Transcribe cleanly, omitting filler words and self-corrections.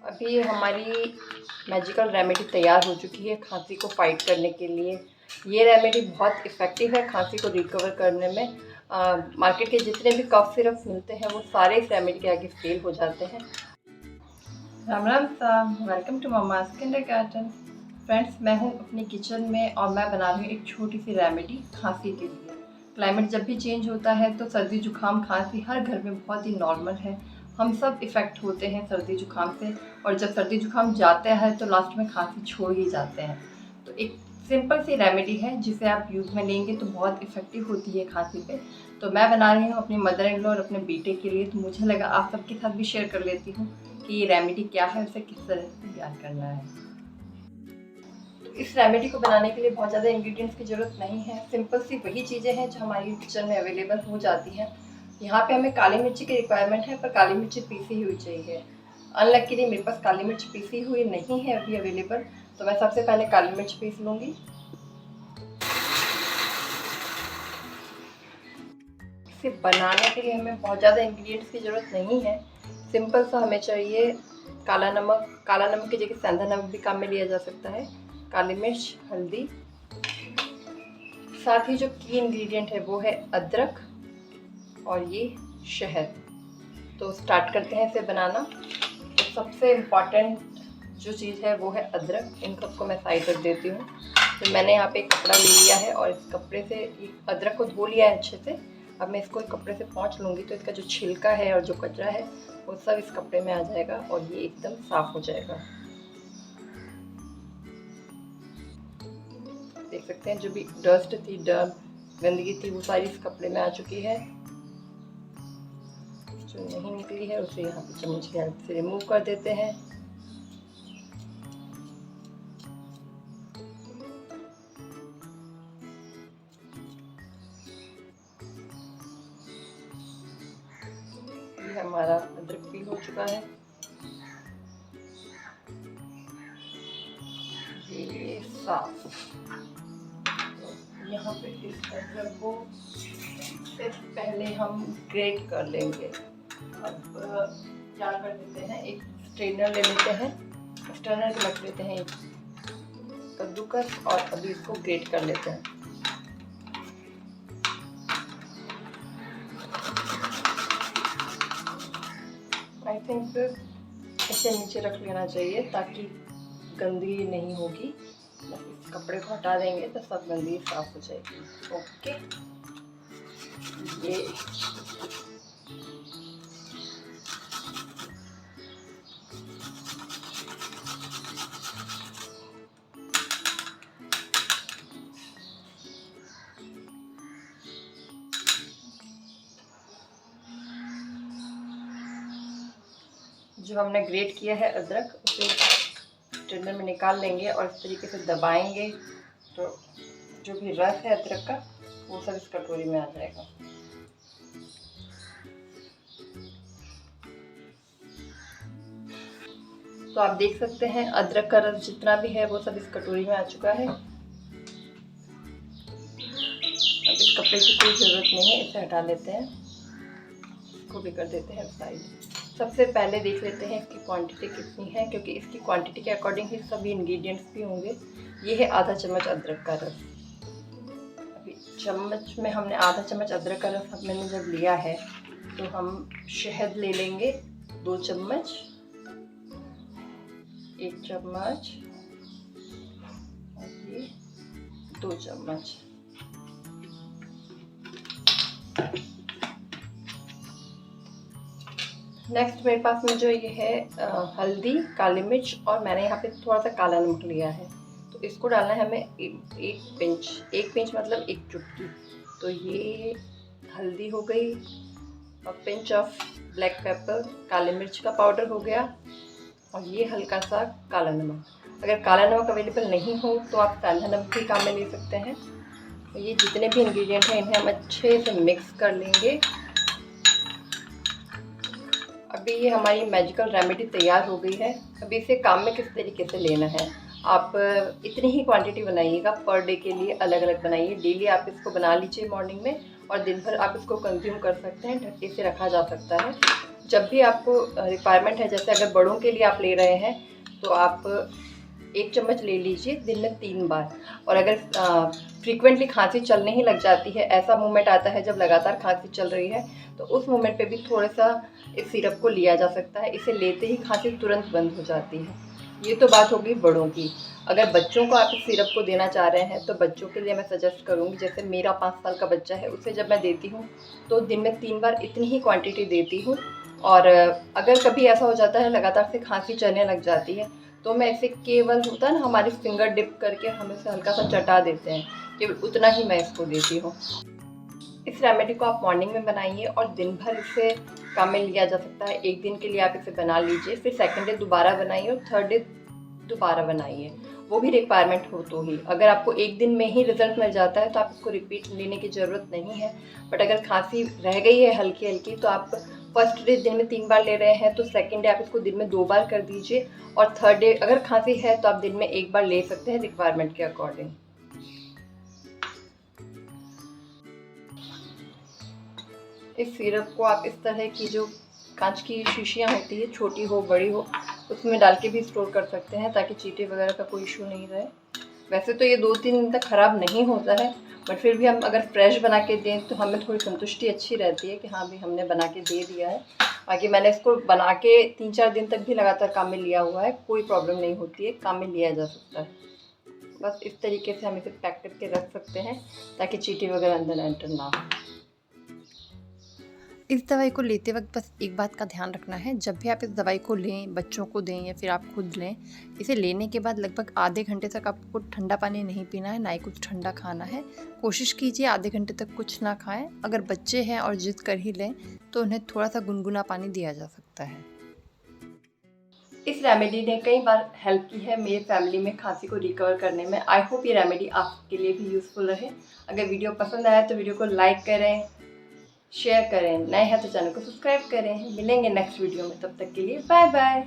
अभी हमारी magical remedy तैयार हो चुकी है खांसी को फाइट करने के लिए। ये रेमेडी बहुत इफ़ेक्टिव है खांसी को रिकवर करने में। मार्केट के जितने भी कफ सिरप मिलते हैं वो सारे इस रेमेडी के आगे फेल हो जाते हैं। राम राम साहब, welcome to mamma's kindergarten. Friends, मैं हूँ अपनी किचन में और मैं बना रही हूँ एक छोटी सी रेमेडी खांसी के लिए। क्लाइमेट जब भी चेंज होता है तो सर्दी जुकाम खांसी हर घर में बहुत ही नॉर्मल है। हम सब इफ़ेक्ट होते हैं सर्दी जुकाम से, और जब सर्दी जुकाम जाता है तो लास्ट में खांसी छोड़ ही जाते हैं। तो एक सिंपल सी रेमेडी है जिसे आप यूज़ में लेंगे तो बहुत इफ़ेक्टिव होती है खांसी पे। तो मैं बना रही हूँ अपनी मदर इन लॉ और अपने बेटे के लिए, तो मुझे लगा आप सबके साथ भी शेयर कर लेती हूँ कि ये रेमेडी क्या है, उसे किस तरह से तैयार करना है। तो इस रेमेडी को बनाने के लिए बहुत ज़्यादा इंग्रेडिएंट्स की ज़रूरत नहीं है। सिंपल सी वही चीज़ें हैं जो हमारी किचन में अवेलेबल हो जाती हैं। यहाँ पे हमें काली मिर्ची की रिक्वायरमेंट है, पर काली मिर्ची पीसी हुई चाहिए। अनलकीली मेरे पास काली मिर्च पीसी हुई नहीं है अभी अवेलेबल, तो मैं सबसे पहले काली मिर्च पीस लूँगी। इसे बनाने के लिए हमें बहुत ज़्यादा इंग्रेडिएंट्स की ज़रूरत नहीं है। सिंपल सा हमें चाहिए काला नमक। काला नमक की जगह सेंधा नमक भी काम में लिया जा सकता है। काली मिर्च, हल्दी, साथ ही जो की इंग्रेडिएंट है वो है अदरक और ये शहद। तो स्टार्ट करते हैं इसे बनाना। तो सबसे इम्पॉर्टेंट जो चीज़ है वो है अदरक। इन कप को मैं साइड रख देती हूँ। तो मैंने यहाँ पे एक कपड़ा ले लिया है और इस कपड़े से अदरक को धो लिया है अच्छे से। अब मैं इसको एक कपड़े से पोंछ लूँगी तो इसका जो छिलका है और जो कचरा है वो सब इस कपड़े में आ जाएगा और ये एकदम साफ़ हो जाएगा। देख सकते हैं जो भी डस्ट थी, गंदगी थी, वो सारी इस कपड़े में आ चुकी है। जो नहीं निकली है उसे यहाँ पे चम्मच की हेल्प से रिमूव कर देते हैं। ये हमारा अदरक पील हो चुका है। ये साफ। तो यहाँ पे इस अदरक को पहले हम ग्रेट कर लेंगे। अब क्या कर देते हैं, एक स्ट्रेनर ले लेते हैं। स्ट्रेनर में रख लेते हैं एक कद्दूकस और अभी इसको ग्रेट कर लेते हैं। आई थिंक इसे नीचे रख लेना चाहिए ताकि गंदगी नहीं होगी। इस कपड़े को हटा देंगे तो सब गंदगी साफ हो जाएगी। ओके, ये जो हमने ग्रेट किया है अदरक उसे स्ट्रेनर में निकाल लेंगे और इस तरीके से दबाएंगे तो जो भी रस है अदरक का वो सब इस कटोरी में आ जाएगा। तो आप देख सकते हैं अदरक का रस जितना भी है वो सब इस कटोरी में आ चुका है। अब इस कपड़े की कोई ज़रूरत नहीं है, इसे हटा लेते हैं। इसको भी कर देते हैं साइड। सबसे पहले देख लेते हैं इसकी क्वांटिटी कितनी है, क्योंकि इसकी क्वांटिटी के अकॉर्डिंग ही सभी इंग्रेडिएंट्स भी होंगे। ये है आधा चम्मच अदरक का रस। अभी चम्मच में हमने आधा चम्मच अदरक का रस मैंने जब लिया है तो हम शहद ले लेंगे 2 चम्मच, 1 चम्मच और ये 2 चम्मच। नेक्स्ट मेरे पास में जो ये है हल्दी, काली मिर्च और मैंने यहाँ पे थोड़ा सा काला नमक लिया है। तो इसको डालना है हमें एक पिंच मतलब 1 चुटकी। तो ये हल्दी हो गई और पिंच ऑफ ब्लैक पेपर, काली मिर्च का पाउडर हो गया और ये हल्का सा काला नमक। अगर काला नमक अवेलेबल नहीं हो तो आप सेंधा नमक भी काम में ले सकते हैं। तो ये जितने भी इंग्रेडिएंट हैं इन्हें हम अच्छे से मिक्स कर लेंगे। अभी ये हमारी मैजिकल रेमेडी तैयार हो गई है। अभी इसे काम में किस तरीके से लेना है, आप इतनी ही क्वांटिटी बनाइएगा, पर डे के लिए अलग अलग बनाइए। डेली आप इसको बना लीजिए मॉर्निंग में और दिन भर आप इसको कंज्यूम कर सकते हैं, ढक के से रखा जा सकता है। जब भी आपको रिक्वायरमेंट है, जैसे अगर बड़ों के लिए आप ले रहे हैं तो आप 1 चम्मच ले लीजिए दिन में 3 बार। और अगर फ्रीक्वेंटली खांसी चलने ही लग जाती है, ऐसा मोमेंट आता है जब लगातार खांसी चल रही है, तो उस मोमेंट पे भी थोड़ा-सा इस सिरप को लिया जा सकता है। इसे लेते ही खांसी तुरंत बंद हो जाती है। ये तो बात होगी बड़ों की। अगर बच्चों को आप इस सिरप को देना चाह रहे हैं तो बच्चों के लिए मैं सजेस्ट करूँगी, जैसे मेरा 5 साल का बच्चा है, उसे जब मैं देती हूँ तो दिन में 3 बार इतनी ही क्वांटिटी देती हूँ। और अगर कभी ऐसा हो जाता है लगातार से खांसी चलने लग जाती है, तो मैं इसे केवल होता है ना हमारी फिंगर डिप करके हम इसे हल्का सा चटा देते हैं, केवल उतना ही मैं इसको देती हूँ। इस रेमेडी को आप मॉर्निंग में बनाइए और दिन भर इसे काम में लिया जा सकता है। 1 दिन के लिए आप इसे बना लीजिए, फिर सेकंड डे दोबारा बनाइए और थर्ड डे दोबारा बनाइए, वो भी रिक्वायरमेंट हो तो ही। अगर आपको 1 दिन में ही रिजल्ट मिल जाता है तो आप इसको रिपीट लेने की ज़रूरत नहीं है। बट अगर खांसी रह गई है हल्की हल्की, तो आप फर्स्ट डे दिन में 3 बार ले रहे हैं तो सेकंड डे आप इसको दिन में 2 बार कर दीजिए, और थर्ड डे अगर खांसी है तो आप दिन में 1 बार ले सकते हैं रिक्वायरमेंट के अकॉर्डिंग। इस सिरप को आप इस तरह की जो कांच की शीशियाँ होती है, छोटी हो बड़ी हो, उसमें डाल के भी स्टोर कर सकते हैं ताकि चींटी वगैरह का कोई इशू नहीं रहे। वैसे तो ये 2-3 दिन तक ख़राब नहीं होता है, बट फिर भी हम अगर फ्रेश बना के दें तो हमें थोड़ी संतुष्टि अच्छी रहती है कि हाँ भाई हमने बना के दे दिया है। बाकी मैंने इसको बना के 3-4 दिन तक भी लगातार काम में लिया हुआ है, कोई प्रॉब्लम नहीं होती है, काम में लिया जा सकता है। बस इस तरीके से हम इसे पैक करके रख सकते हैं ताकि चींटी वगैरह अंदर एंटर ना हो। इस दवाई को लेते वक्त बस एक बात का ध्यान रखना है, जब भी आप इस दवाई को लें, बच्चों को दें या फिर आप खुद लें, इसे लेने के बाद लगभग आधे घंटे तक आपको ठंडा पानी नहीं पीना है, ना ही कुछ ठंडा खाना है। कोशिश कीजिए आधे घंटे तक कुछ ना खाएं। अगर बच्चे हैं और जिद कर ही लें तो उन्हें थोड़ा सा गुनगुना पानी दिया जा सकता है। इस रेमेडी ने कई बार हेल्प की है मेरे फैमिली में खांसी को रिकवर करने में। आई होप ये रेमेडी आपके लिए भी यूज़फुल रहे। अगर वीडियो पसंद आया तो वीडियो को लाइक करें, शेयर करें, नए हैं तो चैनल को सब्सक्राइब करें। मिलेंगे नेक्स्ट वीडियो में, तब तक के लिए बाय बाय।